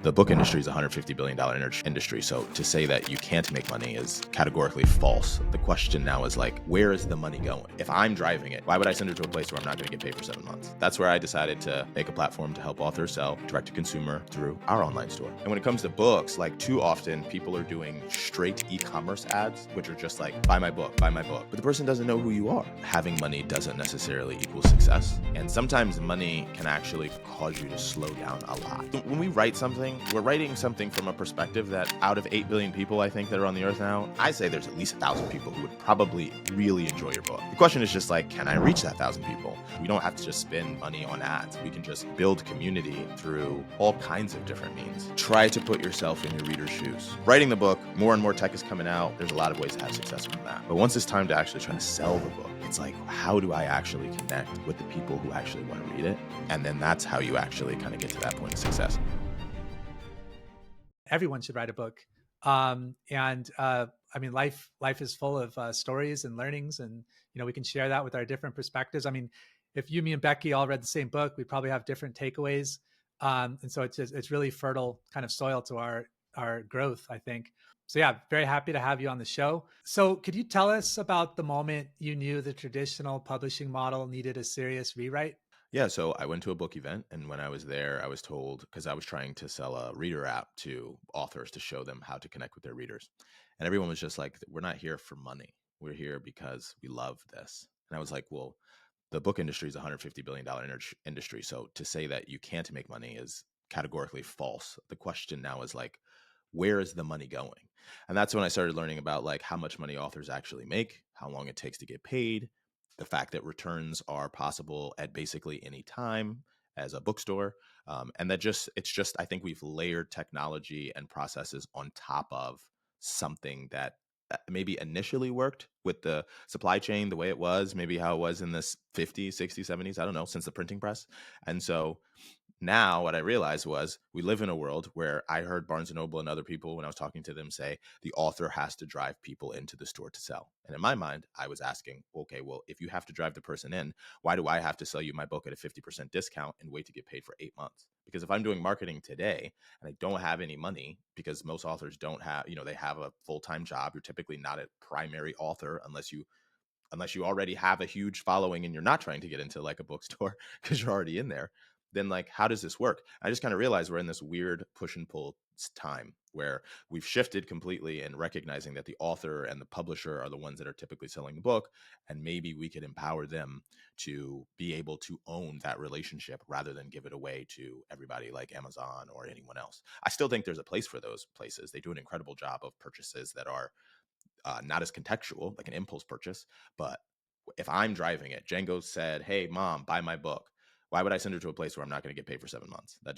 The book industry is a $150 billion industry, so to say that you can't make money is categorically false. The question now is like, where is the money going? If I'm driving it, why would I send it to a place where I'm not going to get paid for 7 months? That's where I decided to make a platform to help authors sell direct to consumer through our online store. And when it comes to books, like too often people are doing straight e-commerce ads, which are just like, buy my book, buy my book. But the person doesn't know who you are. Having money doesn't necessarily equal success. And sometimes money can actually cause you to slow down a lot. When we write something, we're writing something from a perspective that out of 8 billion people, I think, that are on the earth now, I say there's at least 1,000 people who would probably really enjoy your book. The question is just like, can I reach that 1,000 people? We don't have to just spend money on ads. We can just build community through all kinds of different means. Try to put yourself in your reader's shoes. Writing the book, more and more tech is coming out. There's a lot of ways to have success from that. But once it's time to actually try to sell the book, it's like, how do I actually connect with the people who actually want to read it? And then that's how you actually kind of get to that point of success. Everyone should write a book. I mean, life is full of stories and learnings, and we can share that with our different perspectives. I mean, if you, me, and Becky all read the same book, we probably have different takeaways, and so it's really fertile kind of soil to our growth, I think. So yeah, very happy to have you on the show. So could you tell us about the moment you knew the traditional publishing model needed a serious rewrite? Yeah, so I went to a book event, and when I was there, I was told, because I was trying to sell a reader app to authors to show them how to connect with their readers. And everyone was just like, we're not here for money. We're here because we love this. And I was like, well, the book industry is a $150 billion industry. So to say that you can't make money is categorically false. The question now is like, where is the money going? And that's when I started learning about like how much money authors actually make, how long it takes to get paid, the fact that returns are possible at basically any time as a bookstore. And that it's just, I think we've layered technology and processes on top of something that maybe initially worked with the supply chain the way it was, maybe how it was in the 50s, 60s, 70s, I don't know, since the printing press. And so now what I realized was we live in a world where I heard Barnes & Noble and other people, when I was talking to them, say the author has to drive people into the store to sell. And in my mind, I was asking, okay, well, if you have to drive the person in, why do I have to sell you my book at a 50% discount and wait to get paid for 8 months? Because if I'm doing marketing today and I don't have any money, because most authors don't have, they have a full-time job. You're typically not a primary author unless you already have a huge following and you're not trying to get into like a bookstore because you're already in there. Then like, how does this work? I just kind of realized we're in this weird push and pull time where we've shifted completely and recognizing that the author and the publisher are the ones that are typically selling the book. And maybe we could empower them to be able to own that relationship rather than give it away to everybody like Amazon or anyone else. I still think there's a place for those places. They do an incredible job of purchases that are not as contextual, like an impulse purchase. But if I'm driving it, Django said, hey, mom, buy my book. Why would I send her to a place where I'm not going to get paid for 7 months? That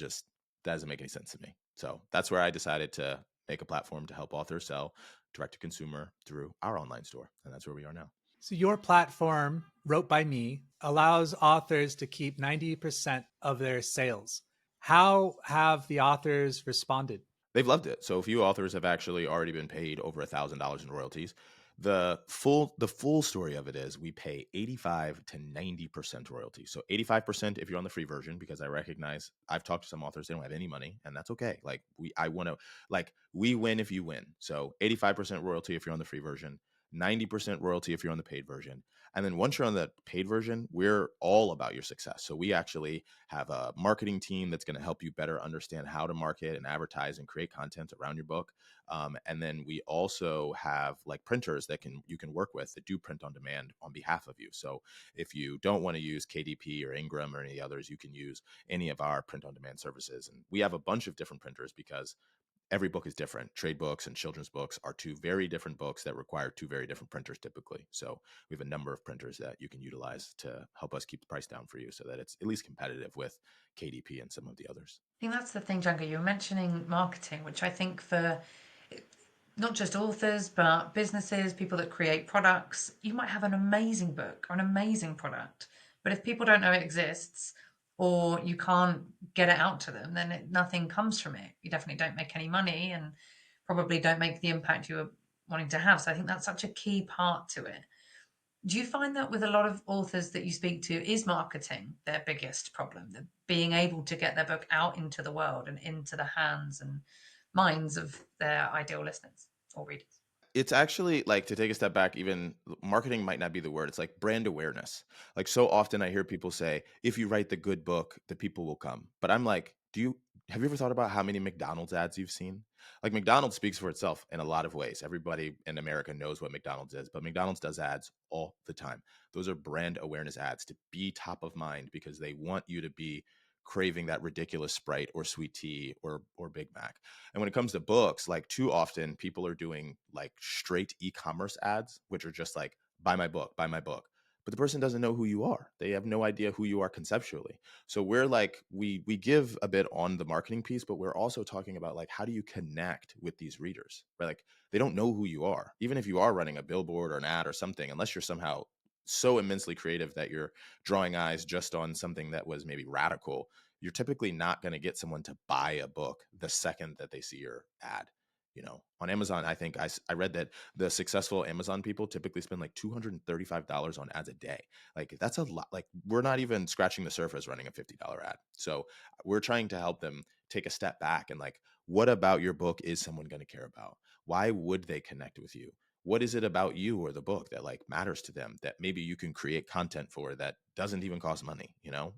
doesn't make any sense to me. So that's where I decided to make a platform to help authors sell direct to consumer through our online store. And that's where we are now. So your platform, Wrote by Me, allows authors to keep 90% of their sales. How have the authors responded? They've loved it. So a few authors have actually already been paid over $1,000 in royalties. The full story of it is we pay 85 to 90% royalty. So 85% if you're on the free version, because I recognize I've talked to some authors, they don't have any money, and that's okay. Like we win if you win. So 85% royalty if you're on the free version, 90% royalty if you're on the paid version. And then once you're on the paid version, we're all about your success. So we actually have a marketing team that's going to help you better understand how to market and advertise and create content around your book. And then we also have like printers that you can work with that do print on demand on behalf of you. So if you don't want to use KDP or Ingram or any others, you can use any of our print on demand services. And we have a bunch of different printers because every book is different. Trade books and children's books are two very different books that require two very different printers typically. So we have a number of printers that you can utilize to help us keep the price down for you so that it's at least competitive with KDP and some of the others. I think that's the thing, Django. You were mentioning marketing, which I think for not just authors, but businesses, people that create products, you might have an amazing book or an amazing product. But if people don't know it exists or you can't get it out to them, then nothing comes from it. You definitely don't make any money and probably don't make the impact you were wanting to have. So I think that's such a key part to it. Do you find that with a lot of authors that you speak to, is marketing their biggest problem? The being able to get their book out into the world and into the hands and minds of their ideal listeners or readers? It's actually like, to take a step back, even marketing might not be the word. It's like brand awareness. Like, so often I hear people say, if you write the good book, the people will come. But I'm like, have you ever thought about how many McDonald's ads you've seen? Like, McDonald's speaks for itself in a lot of ways. Everybody in America knows what McDonald's is, but McDonald's does ads all the time. Those are brand awareness ads to be top of mind because they want you to be craving that ridiculous Sprite or sweet tea or Big Mac. And when it comes to books, like, too often people are doing like straight e-commerce ads, which are just like, buy my book, buy my book. But the person doesn't know who you are. They have no idea who you are conceptually. So we're like, we give a bit on the marketing piece, but we're also talking about like, how do you connect with these readers? Right? Like, they don't know who you are. Even if you are running a billboard or an ad or something, unless you're somehow so immensely creative that you're drawing eyes just on something that was maybe radical, you're typically not going to get someone to buy a book the second that they see your ad. On Amazon, I think I read that the successful Amazon people typically spend like $235 on ads a day. Like, that's a lot. Like, we're not even scratching the surface running a $50 ad. So we're trying to help them take a step back and like, what about your book is someone going to care about? Why would they connect with you? What is it about you or the book that like matters to them that maybe you can create content for that doesn't even cost money?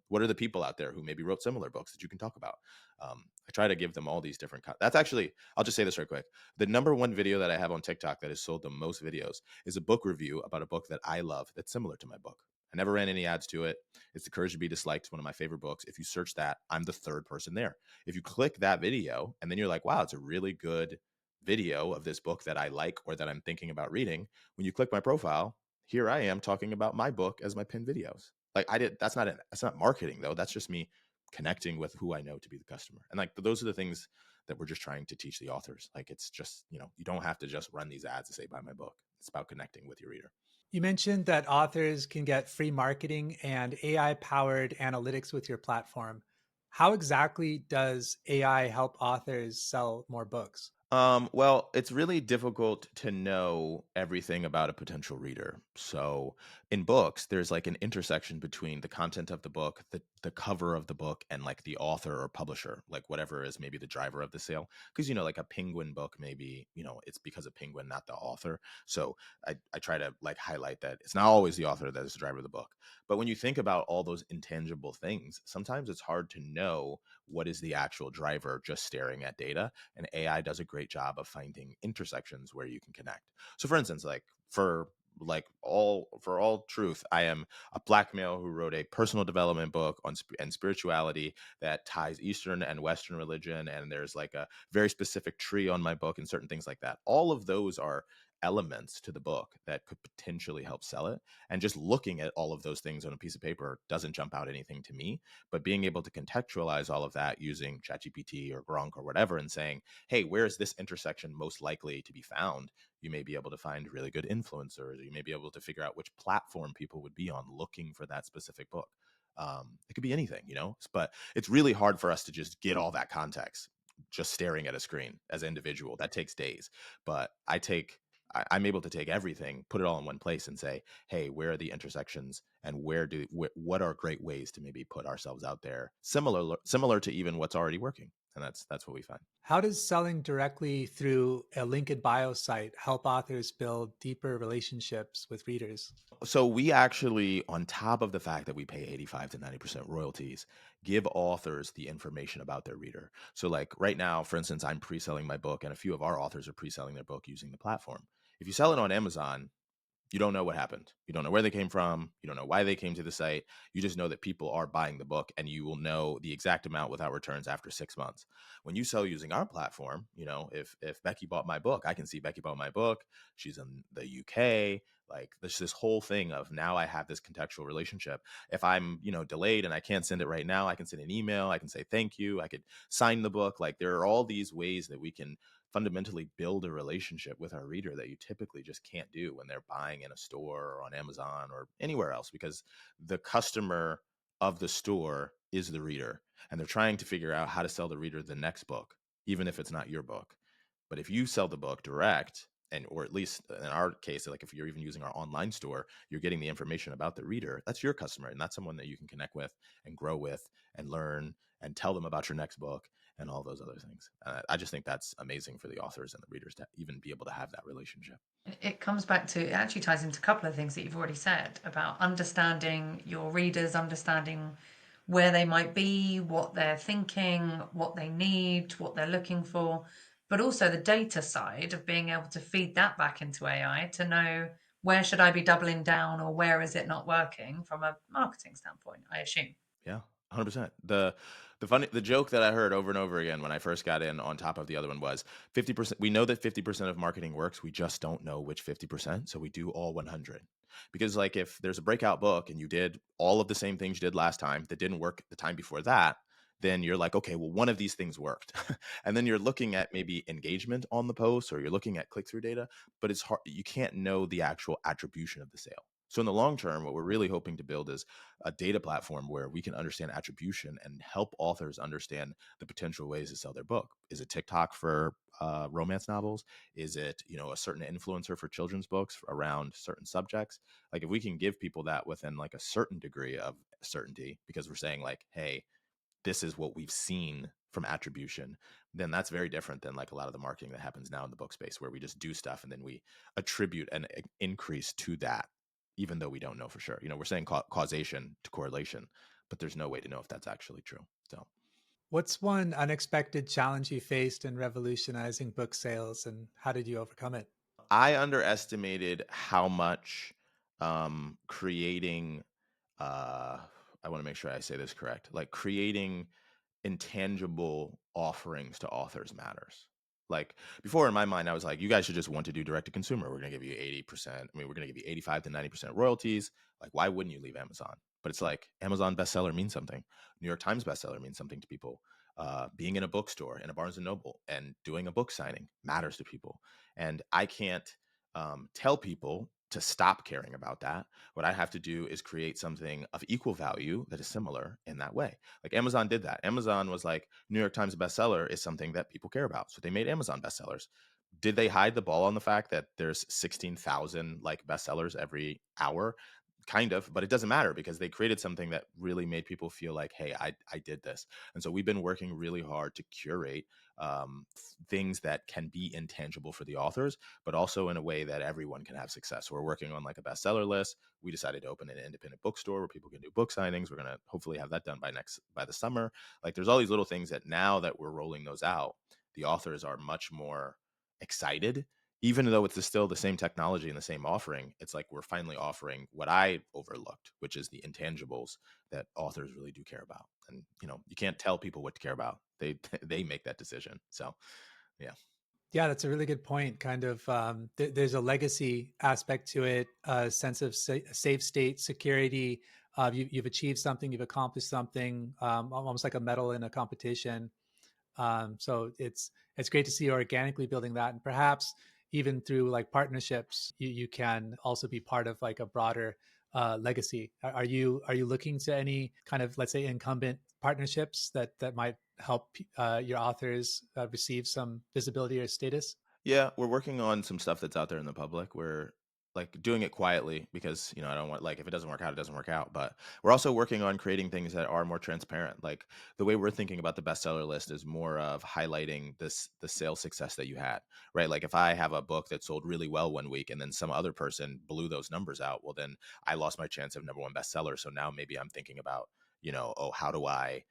What are the people out there who maybe wrote similar books that you can talk about? I try to give them all these different that's actually, I'll just say this right quick. The number one video that I have on TikTok that has sold the most videos is a book review about a book that I love that's similar to my book. I never ran any ads to it. It's The Courage to Be Disliked, one of my favorite books. If you search that, I'm the third person there. If you click that video and then you're like, wow, it's a really good video of this book that I like or that I'm thinking about reading, when you click my profile, here I am talking about my book as my pinned videos. Like, that's not marketing though. That's just me connecting with who I know to be the customer. And like, those are the things that we're just trying to teach the authors. Like, it's just, you don't have to just run these ads to say, buy my book. It's about connecting with your reader. You mentioned that authors can get free marketing and AI powered analytics with your platform. How exactly does AI help authors sell more books? Well, it's really difficult to know everything about a potential reader. So in books, there's like an intersection between the content of the book, the cover of the book, and like the author or publisher, like whatever is maybe the driver of the sale. Because, like a Penguin book, maybe, it's because of Penguin, not the author. So I try to like highlight that it's not always the author that is the driver of the book. But when you think about all those intangible things, sometimes it's hard to know what is the actual driver just staring at data, and AI does a great job of finding intersections where you can connect. So for instance, like for all truth, I am a Black male who wrote a personal development book on and spirituality that ties Eastern and Western religion, and there's like a very specific tree on my book and certain things like that. All of those are elements to the book that could potentially help sell it. And just looking at all of those things on a piece of paper doesn't jump out anything to me, but being able to contextualize all of that using ChatGPT or Gronk or whatever and saying, hey, where is this intersection most likely to be found? You may be able to find really good influencers, or you may be able to figure out which platform people would be on looking for that specific book. It could be anything, but it's really hard for us to just get all that context just staring at a screen as an individual. That takes days. But I'm able to take everything, put it all in one place and say, hey, where are the intersections and what are great ways to maybe put ourselves out there similar to even what's already working. And that's what we find. How does selling directly through a link in bio site help authors build deeper relationships with readers? So we actually, on top of the fact that we pay 85 to 90% royalties, give authors the information about their reader. So like right now, for instance, I'm pre-selling my book and a few of our authors are pre-selling their book using the platform. If you sell it on Amazon, you don't know what happened. You don't know where they came from. You don't know why they came to the site. You just know that people are buying the book, and you will know the exact amount without returns after 6 months. When you sell using our platform, if Becky bought my book, I can see Becky bought my book. She's in the UK. Like, there's this whole thing of now I have this contextual relationship. If I'm, delayed and I can't send it right now, I can send an email. I can say thank you. I could sign the book. Like, there are all these ways that we can fundamentally build a relationship with our reader that you typically just can't do when they're buying in a store or on Amazon or anywhere else, because the customer of the store is the reader, and they're trying to figure out how to sell the reader the next book, even if it's not your book. But if you sell the book direct and or at least in our case, like if you're even using our online store, you're getting the information about the reader. That's your customer, and that's someone that you can connect with and grow with and learn and tell them about your next book and all those other things. I just think that's amazing for the authors and the readers to even be able to have that relationship. It comes back to, it actually ties into a couple of things that you've already said about understanding your readers, understanding where they might be, what they're thinking, what they need, what they're looking for, but also the data side of being able to feed that back into AI to know where should I be doubling down or where is it not working from a marketing standpoint, I assume. Yeah, 100%. The joke that I heard over and over again when I first got in on top of the other one was 50%. We know that 50% of marketing works. We just don't know which 50%. So we do all 100. Because like if there's a breakout book and you did all of the same things you did last time that didn't work the time before that, then you're like, okay, well, one of these things worked. And then you're looking at maybe engagement on the post, or you're looking at click-through data, but it's hard. You can't know the actual attribution of the sale. So in the long term, what we're really hoping to build is a data platform where we can understand attribution and help authors understand the potential ways to sell their book. Is it TikTok for romance novels? Is it, a certain influencer for children's books around certain subjects? Like if we can give people that within like a certain degree of certainty, because we're saying like, hey, this is what we've seen from attribution, then that's very different than like a lot of the marketing that happens now in the book space, where we just do stuff and then we attribute an increase to that, even though we don't know for sure. We're saying causation to correlation, but there's no way to know if that's actually true. So What's one unexpected challenge you faced in revolutionizing book sales, and how did you overcome it? I underestimated how much creating, I want to make sure I say this correct, like creating intangible offerings to authors matters. Like before in my mind, I was like, you guys should just want to do direct to consumer. We're going to give you 80%. I mean, we're going to give you 85 to 90% royalties. Like, why wouldn't you leave Amazon? But it's like Amazon bestseller means something. New York Times bestseller means something to people. Being in a bookstore, in a Barnes and Noble, and doing a book signing matters to people. And I can't tell people to stop caring about that. What I have to do is create something of equal value that is similar in that way. Like Amazon did that. Amazon was like, New York Times bestseller is something that people care about. So they made Amazon bestsellers. Did they hide the ball on the fact that there's 16,000 like bestsellers every hour? Kind of, but it doesn't matter because they created something that really made people feel like, hey, I did this. And so we've been working really hard to curate things that can be intangible for the authors, but also in a way that everyone can have success. So we're working on like a bestseller list. We decided to open an independent bookstore where people can do book signings. We're going to hopefully have that done by the summer. Like there's all these little things that now that we're rolling those out, the authors are much more excited. Even though it's still the same technology and the same offering, it's like we're finally offering what I overlooked, which is the intangibles that authors really do care about. And you can't tell people what to care about. They they make that decision. So yeah. Yeah, that's a really good point. Kind of, there's a legacy aspect to it, a sense of safe state, security. You've achieved something, you've accomplished something, almost like a medal in a competition. So it's great to see you organically building that, and perhaps even through like partnerships, you can also be part of like a broader legacy. Are you looking to any kind of, let's say, incumbent partnerships that might help your authors receive some visibility or status? Yeah, we're working on some stuff that's out there in the public. We're like doing it quietly because, I don't want, like, if it doesn't work out, it doesn't work out. But we're also working on creating things that are more transparent. Like the way we're thinking about the bestseller list is more of highlighting the sales success that you had, right? Like if I have a book that sold really well one week and then some other person blew those numbers out, well, then I lost my chance of number one bestseller. So now maybe I'm thinking about, oh, how do I,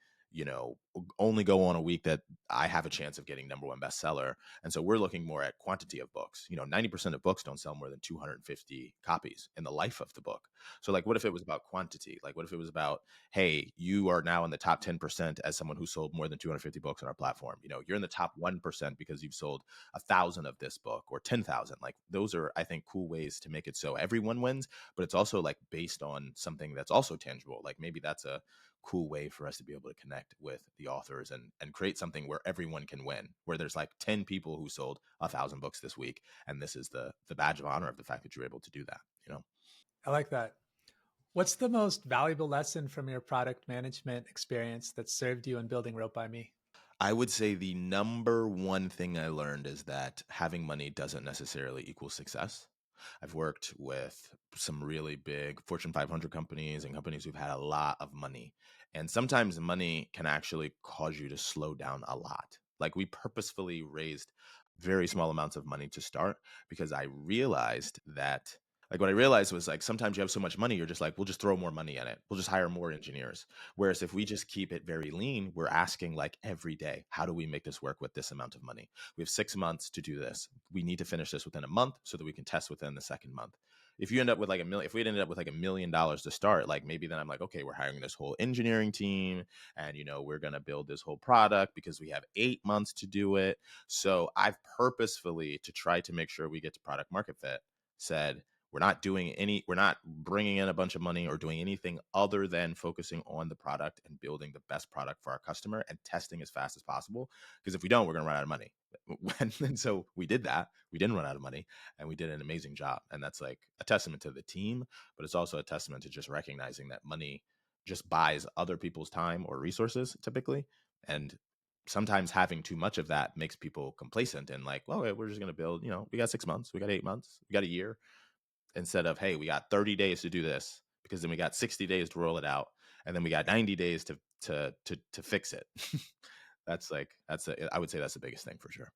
only go on a week that I have a chance of getting number one bestseller. And so we're looking more at quantity of books. 90% of books don't sell more than 250 copies in the life of the book. So like, what if it was about quantity? Like, what if it was about, hey, you are now in the top 10% as someone who sold more than 250 books on our platform. You're in the top 1% because you've sold 1,000 of this book or 10,000. Like those are, I think, cool ways to make it so everyone wins, but it's also like based on something that's also tangible. Like maybe that's a cool way for us to be able to connect with the authors and create something where everyone can win, where there's like 10 people who sold 1,000 books this week, and this is the badge of honor of the fact that you're able to do that. I like that. What's the most valuable lesson from your product management experience that served you in building Wrote by Me? I would say the number one thing I learned is that having money doesn't necessarily equal success. I've worked with some really big Fortune 500 companies and companies who've had a lot of money. And sometimes money can actually cause you to slow down a lot. Like we purposefully raised very small amounts of money to start because I realized that, like, what I realized was like sometimes you have so much money, you're just like, we'll just throw more money at it. We'll just hire more engineers. Whereas if we just keep it very lean, we're asking like every day, how do we make this work with this amount of money? We have 6 months to do this. We need to finish this within a month so that we can test within the second month. If you end up with like if we had ended up with like $1 million to start, like maybe then I'm like, okay, we're hiring this whole engineering team and, we're going to build this whole product because we have 8 months to do it. So I've purposefully, to try to make sure we get to product market fit, said, we're not bringing in a bunch of money or doing anything other than focusing on the product and building the best product for our customer and testing as fast as possible. Because if we don't, we're going to run out of money. And so we did that. We didn't run out of money and we did an amazing job. And that's like a testament to the team, but it's also a testament to just recognizing that money just buys other people's time or resources typically. And sometimes having too much of that makes people complacent and like, well, we're just going to build, we got 6 months, we got 8 months, we got a year, instead of, hey, we got 30 days to do this, because then we got 60 days to roll it out, and then we got 90 days to fix it. I would say that's the biggest thing for sure.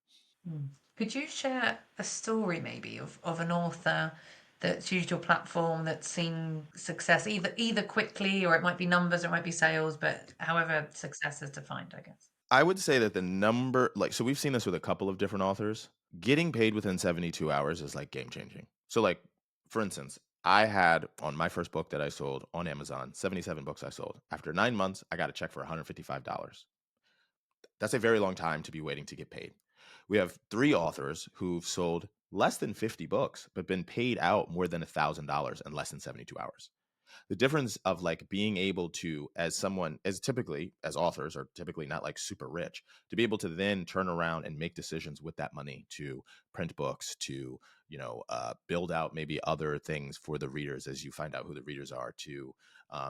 Could you share a story maybe of an author that's used your platform that's seen success either quickly, or it might be numbers or it might be sales, but however success is defined, I guess. I would say that the number, like, so we've seen this with a couple of different authors. Getting paid within 72 hours is like game changing. So, like, for instance, I had on my first book that I sold on Amazon, 77 books I sold. After 9 months, I got a check for $155. That's a very long time to be waiting to get paid. We have 3 authors who've sold less than 50 books, but been paid out more than $1,000 in less than 72 hours. The difference of like being able to, as someone, as typically as authors are typically not like super rich, to be able to then turn around and make decisions with that money to print books, to build out maybe other things for the readers as you find out who the readers are, to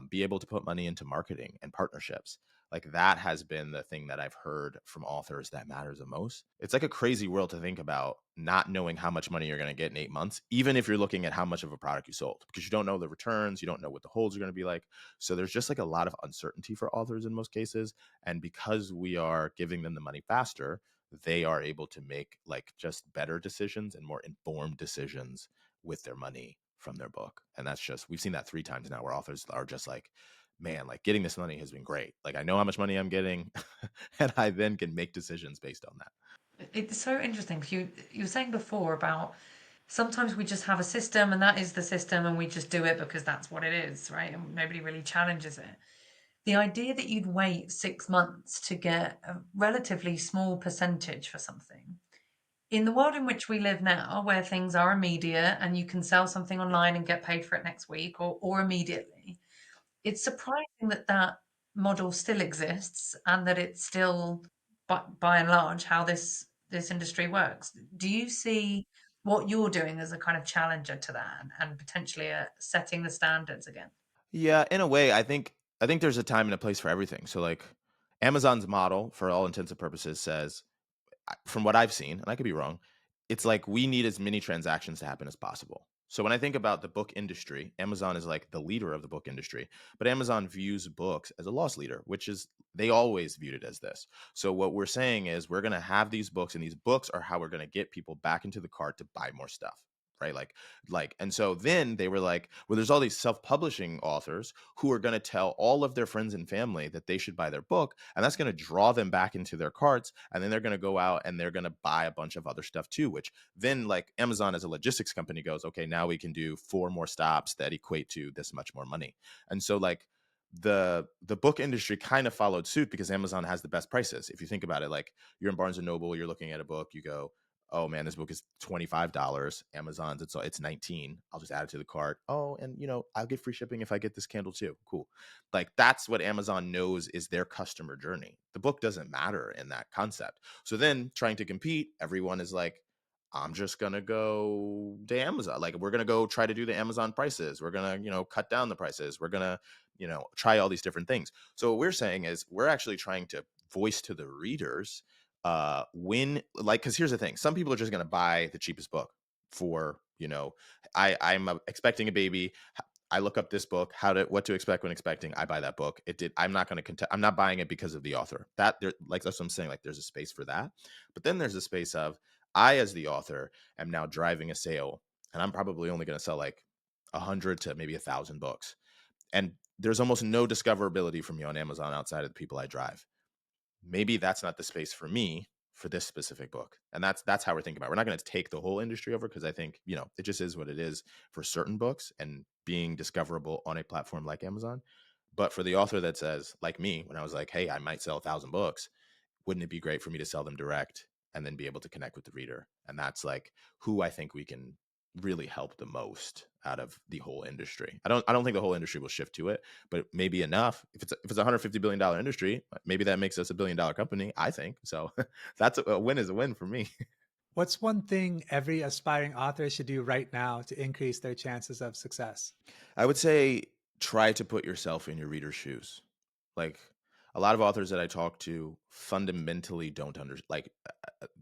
be able to put money into marketing and partnerships. Like, that has been the thing that I've heard from authors that matters the most. It's like a crazy world to think about, not knowing how much money you're going to get in 8 months, even if you're looking at how much of a product you sold, because you don't know the returns, you don't know what the holds are going to be like. So there's just like a lot of uncertainty for authors in most cases. And because we are giving them the money faster, they are able to make like just better decisions and more informed decisions with their money from their book. And that's just, we've seen that 3 times now, where authors are just like, man, like, getting this money has been great. Like, I know how much money I'm getting and I then can make decisions based on that. It's so interesting, 'cause you were saying before about sometimes we just have a system and that is the system and we just do it because that's what it is, right? And nobody really challenges it. The idea that you'd wait 6 months to get a relatively small percentage for something, in the world in which we live now, where things are immediate and you can sell something online and get paid for it next week or immediately, it's surprising that that model still exists and that it's still, by and large, how this industry works. Do you see what you're doing as a kind of challenger to that, and potentially setting the standards again? Yeah, in a way, I think there's a time and a place for everything. So like, Amazon's model, for all intents and purposes, says, from what I've seen, and I could be wrong, it's like we need as many transactions to happen as possible. So when I think about the book industry, Amazon is like the leader of the book industry, but Amazon views books as a loss leader, which is, they always viewed it as this. So what we're saying is, we're going to have these books, and these books are how we're going to get people back into the cart to buy more stuff. Right. And so then they were like, well, there's all these self-publishing authors who are going to tell all of their friends and family that they should buy their book. And that's going to draw them back into their carts. And then they're going to go out and they're going to buy a bunch of other stuff too, which then, like, Amazon as a logistics company goes, okay, now we can do 4 more stops that equate to this much more money. And so like, the book industry kind of followed suit because Amazon has the best prices. If you think about it, like, you're in Barnes and Noble, you're looking at a book, you go, oh man, this book is $25. Amazon's it's 19. I'll just add it to the cart. Oh, and I'll get free shipping if I get this candle too. Cool. Like, that's what Amazon knows is their customer journey. The book doesn't matter in that concept. So then, trying to compete, everyone is like, I'm just gonna go to Amazon. Like, we're gonna go try to do the Amazon prices. We're gonna, cut down the prices. We're gonna, try all these different things. So what we're saying is, we're actually trying to voice to the readers, when, like, because here's the thing, some people are just going to buy the cheapest book for, I'm expecting a baby. I look up this book, what to expect when expecting. I buy that book. I'm not going to I'm not buying it because of the author. Like, that's what I'm saying. Like, there's a space for that, but then there's a space of, I, as the author, am now driving a sale, and I'm probably only going to sell like 100 to maybe 1,000 books, and there's almost no discoverability for me on Amazon outside of the people I drive. Maybe that's not the space for me for this specific book. And that's how we're thinking about it. We're not going to take the whole industry over, because I think, it just is what it is for certain books and being discoverable on a platform like Amazon. But for the author that says, like me, when I was like, hey, I might sell 1,000 books, wouldn't it be great for me to sell them direct and then be able to connect with the reader? And that's like who I think we can really help the most out of the whole industry. I don't think the whole industry will shift to it, but maybe enough. If it's a $150 billion industry, maybe that makes us $1 billion company, I think. So that's a win is a win for me. What's one thing every aspiring author should do right now to increase their chances of success? I would say try to put yourself in your reader's shoes. Like, a lot of authors that I talk to fundamentally don't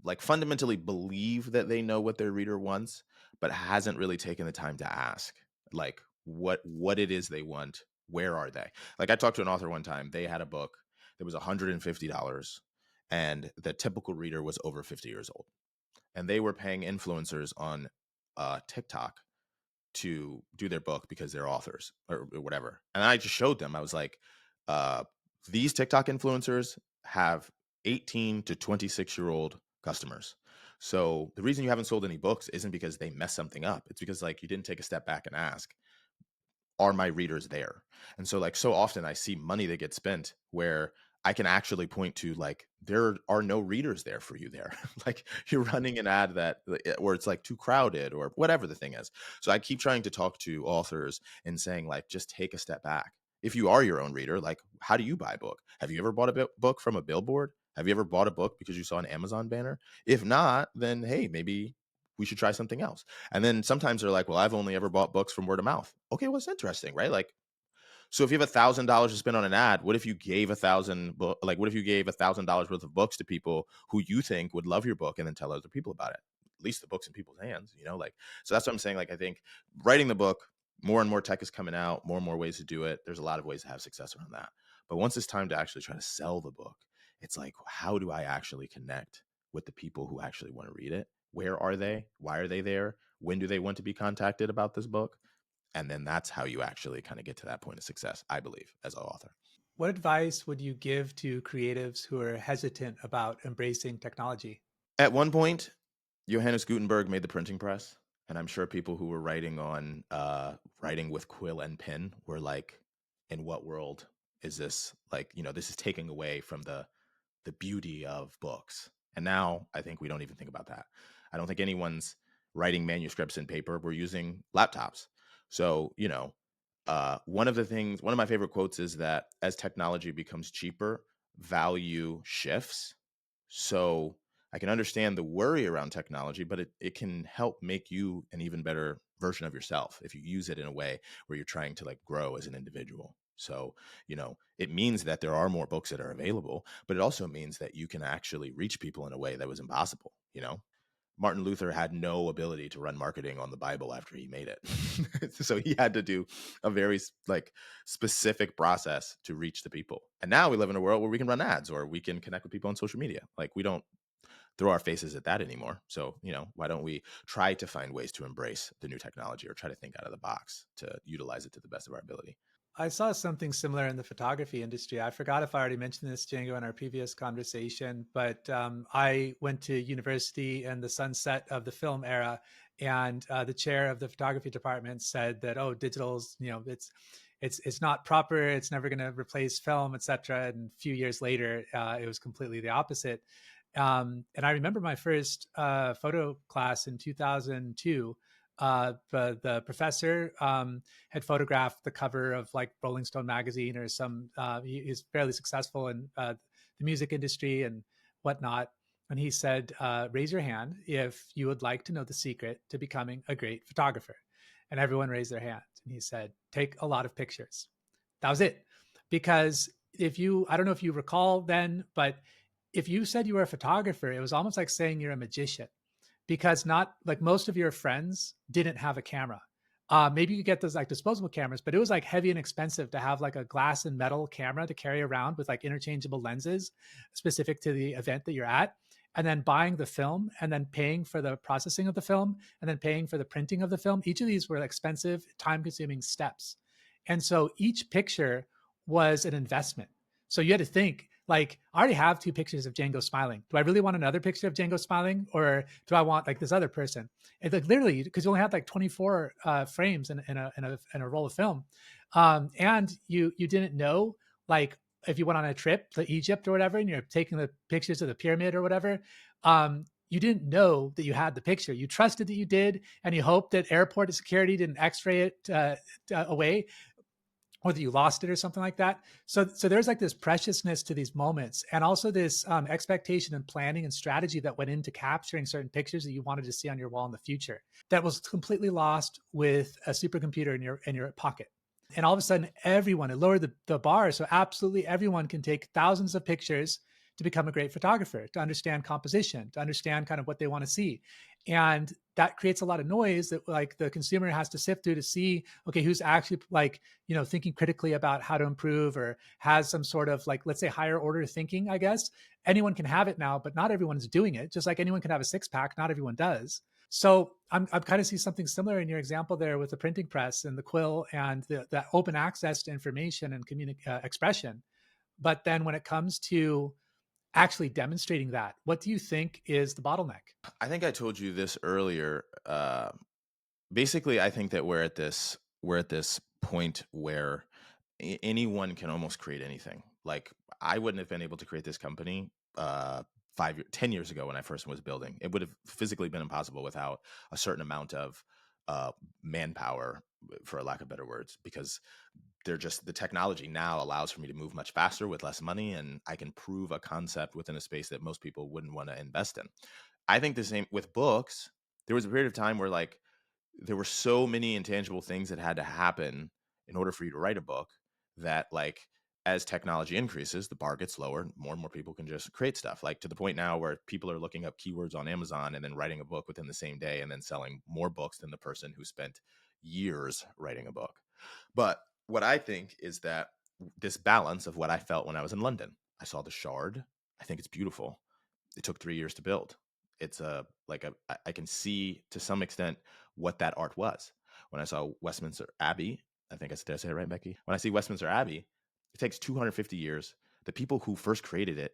like fundamentally believe that they know what their reader wants, but hasn't really taken the time to ask, like, what it is they want. Where are they? Like, I talked to an author one time. They had a book that was $150, and the typical reader was over 50 years old, and they were paying influencers on TikTok to do their book because they're authors or whatever. And I just showed them, I was like, uh, these TikTok influencers have 18 to 26-year-old customers. So the reason you haven't sold any books isn't because they messed something up. It's because, like, you didn't take a step back and ask, are my readers there? And so, like, so often I see money that gets spent where I can actually point to, like, there are no readers there for you there. Like, you're running an ad that, or it's like too crowded or whatever the thing is. So I keep trying to talk to authors and saying, like, just take a step back. If you are your own reader, like, how do you buy a book? Have you ever bought a book from a billboard? Have you ever bought a book because you saw an Amazon banner? If not, then hey, maybe we should try something else. And then sometimes they're like, well, I've only ever bought books from word of mouth. Okay, well, it's interesting, right? Like, so if you have $1,000 to spend on an ad, what if you gave what if you gave $1,000 worth of books to people who you think would love your book, and then tell other people about it? At least the book's in people's hands, like, so that's what I'm saying. Like, I think writing the book, more and more tech is coming out, more and more ways to do it. There's a lot of ways to have success around that. But once it's time to actually try to sell the book, it's like, how do I actually connect with the people who actually want to read it? Where are they? Why are they there? When do they want to be contacted about this book? And then that's how you actually kind of get to that point of success, I believe, as an author. What advice would you give to creatives who are hesitant about embracing technology? At one point, Johannes Gutenberg made the printing press, and I'm sure people who were writing with quill and pen were like, in what world is this? Like, this is taking away from the beauty of books. And now I think we don't even think about that. I don't think anyone's writing manuscripts in paper. We're using laptops. So, one of my favorite quotes is that as technology becomes cheaper, value shifts. So I can understand the worry around technology, but it can help make you an even better version of yourself if you use it in a way where you're trying to, like, grow as an individual. So, it means that there are more books that are available, but it also means that you can actually reach people in a way that was impossible. Martin Luther had no ability to run marketing on the Bible after he made it. So he had to do a very, like, specific process to reach the people. And now we live in a world where we can run ads or we can connect with people on social media. Like, we don't throw our faces at that anymore. So, why don't we try to find ways to embrace the new technology or try to think out of the box to utilize it to the best of our ability? I saw something similar in the photography industry. I forgot if I already mentioned this, Django, in our previous conversation, but I went to university in the sunset of the film era, and the chair of the photography department said that, oh, digital's, it's not proper, it's never going to replace film, etc. And a few years later, it was completely the opposite. And I remember my first photo class in 2002. The professor had photographed the cover of, like, Rolling Stone magazine or some. He's fairly successful in the music industry and whatnot. And he said, "Raise your hand if you would like to know the secret to becoming a great photographer." And everyone raised their hands. And he said, "Take a lot of pictures." That was it, because if you, I don't know if you recall then, but if you said you were a photographer, it was almost like saying you're a magician, because not like most of your friends didn't have a camera. Maybe you could get those like disposable cameras, but it was like heavy and expensive to have like a glass and metal camera to carry around with like interchangeable lenses specific to the event that you're at. And then buying the film and then paying for the processing of the film and then paying for the printing of the film. Each of these were expensive, time consuming steps. And so each picture was an investment. So you had to think, like, I already have 2 pictures of Django smiling. Do I really want another picture of Django smiling, or do I want like this other person? It's like literally because you only had like 24 frames in a roll of film, and you didn't know, like, if you went on a trip to Egypt or whatever, and you're taking the pictures of the pyramid or whatever. You didn't know that you had the picture. You trusted that you did, and you hoped that airport security didn't X-ray it away, or that you lost it or something like that. So there's like this preciousness to these moments, and also this expectation and planning and strategy that went into capturing certain pictures that you wanted to see on your wall in the future, that was completely lost with a supercomputer in your pocket. And all of a sudden, everyone, it lowered the bar. So absolutely everyone can take thousands of pictures to become a great photographer, to understand composition, to understand kind of what they want to see. And that creates a lot of noise that like the consumer has to sift through to see, okay, who's actually like, thinking critically about how to improve, or has some sort of like, let's say, higher order thinking, I guess. Anyone can have it now, but not everyone's doing it. Just like anyone can have a 6-pack, not everyone does. So I'm kind of see something similar in your example there with the printing press and the quill and the open access to information and expression. But then when it comes to actually demonstrating that, what do you think is the bottleneck? I think I told you this earlier. Basically, I think that we're at this point where anyone can almost create anything. Like, I wouldn't have been able to create this company 10 years ago when I first was building. It would have physically been impossible without a certain amount of uh, manpower, for a lack of better words, because the technology now allows for me to move much faster with less money, and I can prove a concept within a space that most people wouldn't want to invest in. I think the same with books. There was a period of time where like there were so many intangible things that had to happen in order for you to write a book, that like as technology increases, the bar gets lower, more and more people can just create stuff, like to the point now where people are looking up keywords on Amazon and then writing a book within the same day and then selling more books than the person who spent years writing a book. But what I think is that this balance of what I felt when I was in London, I saw the Shard. I think it's beautiful. It took 3 years to build. It's a like a I can see to some extent what that art was. When I saw Westminster Abbey, I think did I say it right, Becky? When I see Westminster Abbey, it takes 250 years. The people who first created it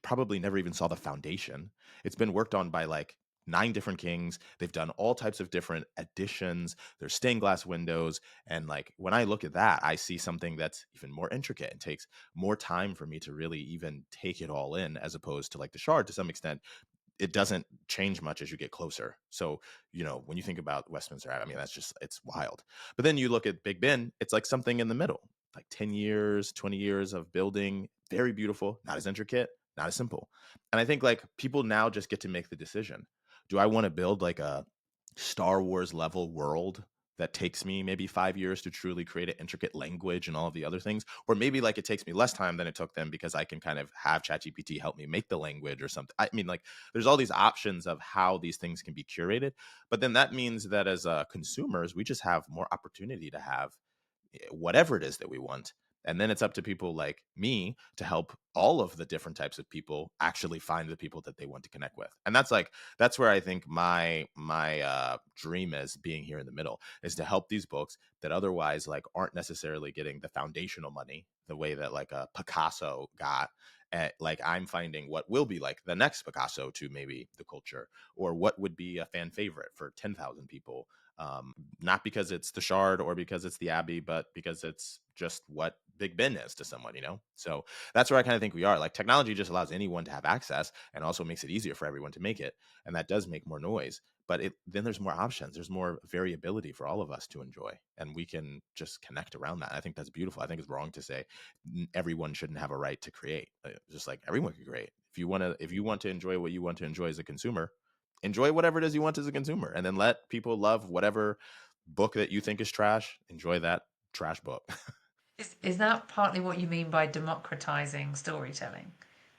probably never even saw the foundation. It's been worked on by like 9 different kings. They've done all types of different additions. There's stained glass windows. And like when I look at that, I see something that's even more intricate and takes more time for me to really even take it all in, as opposed to like the Shard. To some extent, it doesn't change much as you get closer. So, when you think about Westminster, I mean, it's wild. But then you look at Big Ben, it's like something in the middle, like 10 years, 20 years of building, very beautiful, not as intricate, not as simple. And I think like people now just get to make the decision. Do I want to build like a Star Wars level world that takes me maybe 5 years to truly create an intricate language and all of the other things? Or maybe like it takes me less time than it took them because I can kind of have ChatGPT help me make the language or something. I mean, like there's all these options of how these things can be curated. But then that means that as consumers, we just have more opportunity to have whatever it is that we want. And then it's up to people like me to help all of the different types of people actually find the people that they want to connect with. And that's where I think my dream is, being here in the middle, is to help these books that otherwise like aren't necessarily getting the foundational money the way that like a Picasso got. Like I'm finding what will be like the next Picasso to maybe the culture, or what would be a fan favorite for 10,000 people. Not because it's the Shard or because it's the Abbey, but because it's just what Big Ben is to someone. So that's where I kind of think we are. Like technology just allows anyone to have access and also makes it easier for everyone to make it. And that does make more noise. But then there's more options. There's more variability for all of us to enjoy. And we can just connect around that. I think that's beautiful. I think it's wrong to say everyone shouldn't have a right to create. Just like everyone can create. If you want to enjoy what you want to enjoy as a consumer, enjoy whatever it is you want as a consumer, and then let people love whatever book that you think is trash. Enjoy that trash book. Is that partly what you mean by democratizing storytelling,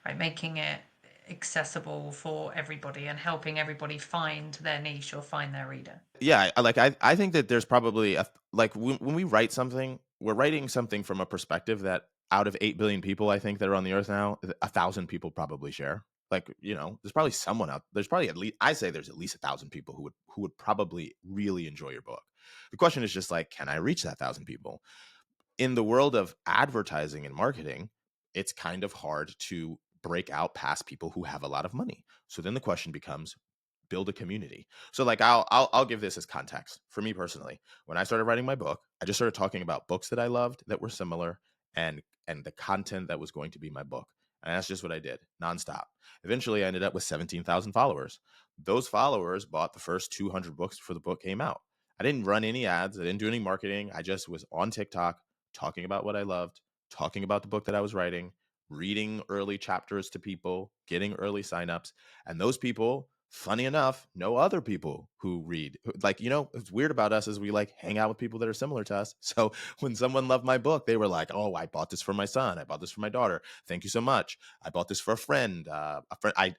right? Making it accessible for everybody and helping everybody find their niche or find their reader. Yeah, I think that there's probably like when we write something, we're writing something from a perspective that out of 8 billion people, I think, that are on the earth now, 1,000 people probably share. Like, there's probably someone out there's probably at least, I say there's at least 1,000 people who would probably really enjoy your book. The question is just like, can I reach that 1,000 people? In the world of advertising and marketing, it's kind of hard to break out past people who have a lot of money. So then the question becomes, build a community. So like I'll give this as context. For me personally, when I started writing my book, I just started talking about books that I loved that were similar, and the content that was going to be my book. And that's just what I did nonstop. Eventually I ended up with 17,000 followers. Those followers bought the first 200 books before the book came out. I didn't run any ads. I didn't do any marketing. I just was on TikTok talking about what I loved, talking about the book that I was writing, reading early chapters to people, getting early signups. And those people, funny enough, know other people who read. Like, it's weird about us is we like hang out with people that are similar to us. So when someone loved my book, they were like, "Oh, I bought this for my son. I bought this for my daughter. Thank you so much. I bought this for a friend. A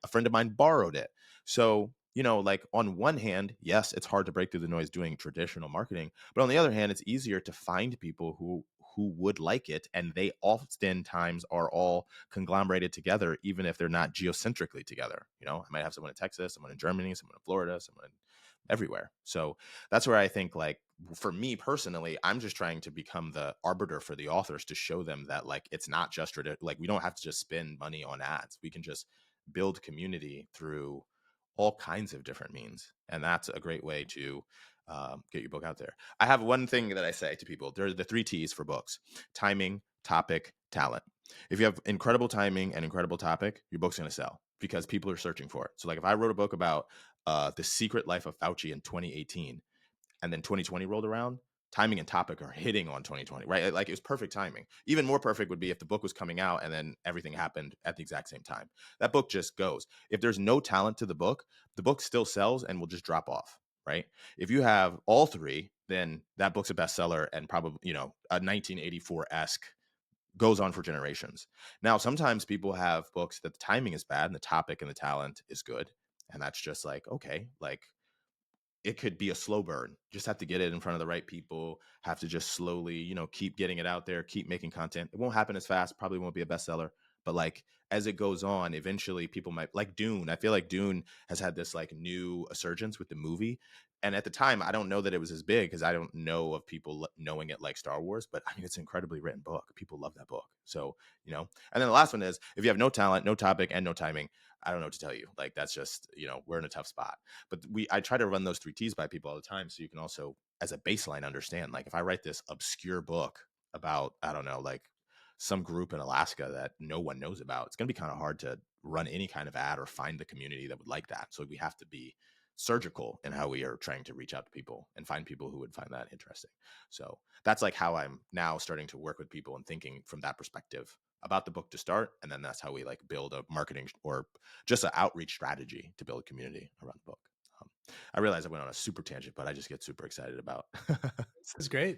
friend of mine borrowed it." So, like on one hand, yes, it's hard to break through the noise doing traditional marketing, but on the other hand, it's easier to find people who would like it, and they oftentimes are all conglomerated together, even if they're not geocentrically together. I might have someone in Texas, someone in Germany, someone in Florida, someone everywhere. So that's where I think, like, for me personally, I'm just trying to become the arbiter for the authors to show them that, like, it's not just like, we don't have to just spend money on ads. We can just build community through all kinds of different means. And that's a great way to get your book out there. I have one thing that I say to people. There are the 3 T's for books: timing, topic, talent. If you have incredible timing and incredible topic, your book's going to sell because people are searching for it. So like if I wrote a book about the secret life of Fauci in 2018, and then 2020 rolled around, timing and topic are hitting on 2020, right? Like it was perfect timing. Even more perfect would be if the book was coming out and then everything happened at the exact same time. That book just goes. If there's no talent to the book still sells and will just drop off, right? If you have all 3, then that book's a bestseller and probably, a 1984-esque goes on for generations. Now, sometimes people have books that the timing is bad and the topic and the talent is good. And that's just like, okay, like it could be a slow burn. Just have to get it in front of the right people, have to just slowly, keep getting it out there, keep making content. It won't happen as fast, probably won't be a bestseller, but like as it goes on, eventually people might like Dune. I feel like Dune has had this like new resurgence with the movie. And at the time, I don't know that it was as big because I don't know of people knowing it like Star Wars, but I mean, it's an incredibly written book. People love that book. So, and then the last one is if you have no talent, no topic, and no timing, I don't know what to tell you. Like that's just, we're in a tough spot. But I try to run those 3 T's by people all the time, so you can also, as a baseline, understand, like if I write this obscure book about, I don't know, like some group in Alaska that no one knows about, it's going to be kind of hard to run any kind of ad or find the community that would like that. So we have to be surgical in how we are trying to reach out to people and find people who would find that interesting. So that's like how I'm now starting to work with people and thinking from that perspective about the book to start. And then that's how we like build a marketing or just an outreach strategy to build a community around the book. I realize I went on a super tangent, but I just get super excited about. This is great.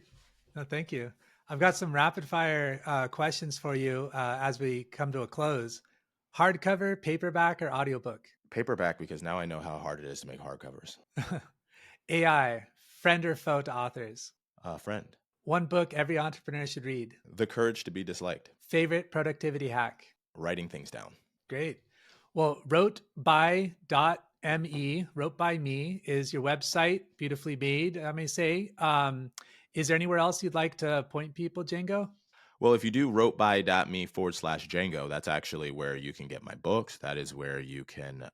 No, thank you. I've got some rapid fire questions for you as we come to a close. Hardcover, paperback, or audiobook? Paperback, because now I know how hard it is to make hardcovers. AI, friend or foe to authors? Friend. One book every entrepreneur should read. The Courage to Be Disliked. Favorite productivity hack? Writing things down. Great. Well, wrote by me is your website, beautifully made, I may say. Is there anywhere else you'd like to point people, Django? Well, if you do wroteby.me/Django, that's actually where you can get my books. That is where you can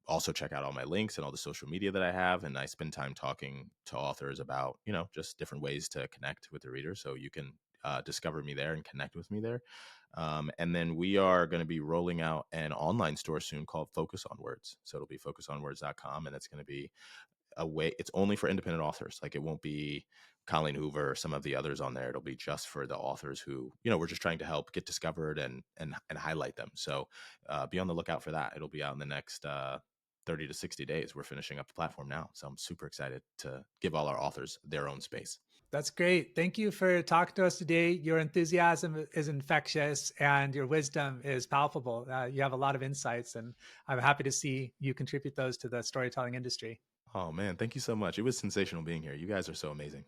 also check out all my links and all the social media that I have. And I spend time talking to authors about, just different ways to connect with the reader. So you can discover me there and connect with me there. And then we are going to be rolling out an online store soon called Focus on Words. So it'll be focusonwords.com, and it's going to be a way, it's only for independent authors. Like it won't be Colleen Hoover or some of the others on there. It'll be just for the authors who, we're just trying to help get discovered and highlight them. So be on the lookout for that. It'll be out in the next 30 to 60 days. We're finishing up the platform now. So I'm super excited to give all our authors their own space. That's great. Thank you for talking to us today. Your enthusiasm is infectious and your wisdom is palpable. You have a lot of insights, and I'm happy to see you contribute those to the storytelling industry. Oh man, thank you so much. It was sensational being here. You guys are so amazing.